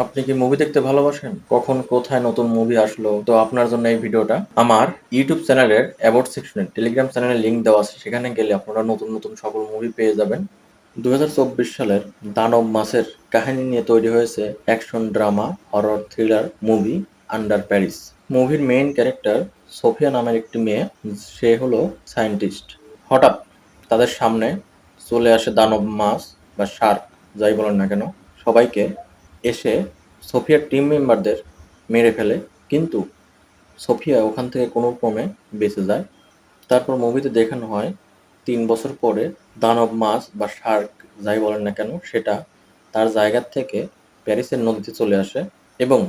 আপনি কি মুভি দেখতে ভালোবাসেন? কখন কোথায় নতুন মুভি আসলো? তো আপনার জন্য এই ভিডিওটা। আমার ইউটিউব চ্যানেলের অ্যাবাউট সেকশনে টেলিগ্রাম চ্যানেলের লিংক দেওয়া আছে। সেখানে গেলে আপনারা নতুন নতুন সকল মুভি পেয়ে যাবেন। 2024 সালের দানব মাসের কাহিনী নিয়ে তৈরি হয়েছে action drama horror thriller movie under Paris. মুভির মেইন ক্যারেক্টার সোফিয়া নামের একটি মেয়ে। সে হলো সায়েন্টিস্ট। হঠাৎ তাদের সামনে চলে আসে দানব মাছ বা শার্ক, যাই বলেন না কেন, সবাইকে এসে সোফিয়ার টিম মেম্বারদের মেরে ফেলে। কিন্তু সোফিয়া ওখান থেকে কোনো ক্রমে বেঁচে যায়। তারপর মুভিতে দেখানো হয় 3 বছর পরে দানব মাছ বা শার্ক, যাই বলেন না কেন, সেটা তার জায়গার থেকে প্যারিসের নদীতে চলে আসে এবং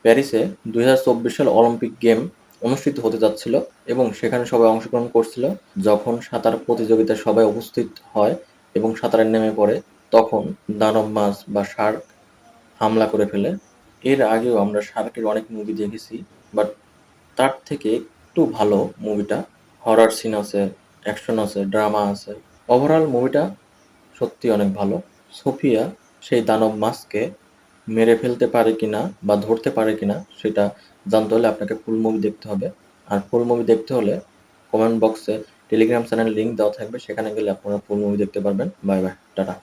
প্যারিসে 2024 সালে অলিম্পিক গেম অনুষ্ঠিত হতে যাচ্ছিল এবং সেখানে সবাই অংশগ্রহণ করছিল। যখন সাঁতার প্রতিযোগিতায় সবাই উপস্থিত হয় এবং সাঁতারে নেমে পড়ে, তখন দানব মাছ বা শার্ক হামলা করে ফেলে। এর আগেও আমরা শার্কের অনেক মুভি দেখেছি, বাট তার থেকে একটু ভালো মুভিটা। হরর সিন আছে, অ্যাকশন আছে, ড্রামা আছে। ওভারঅল মুভিটা সত্যি অনেক ভালো। সোফিয়া সেই দানব মাছকে মেরে ফেলতে পারে কিনা বা ধরতে পারে কিনা সেটা জানতে হলে আপনাকে ফুল মুভি দেখতে হবে। আর ফুল মুভি দেখতে হলে কমেন্ট বক্সে টেলিগ্রাম চ্যানেল লিংক দেওয়া থাকবে, সেখানে গেলে আপনারা ফুল মুভি দেখতে পারবেন। Bye bye, tata.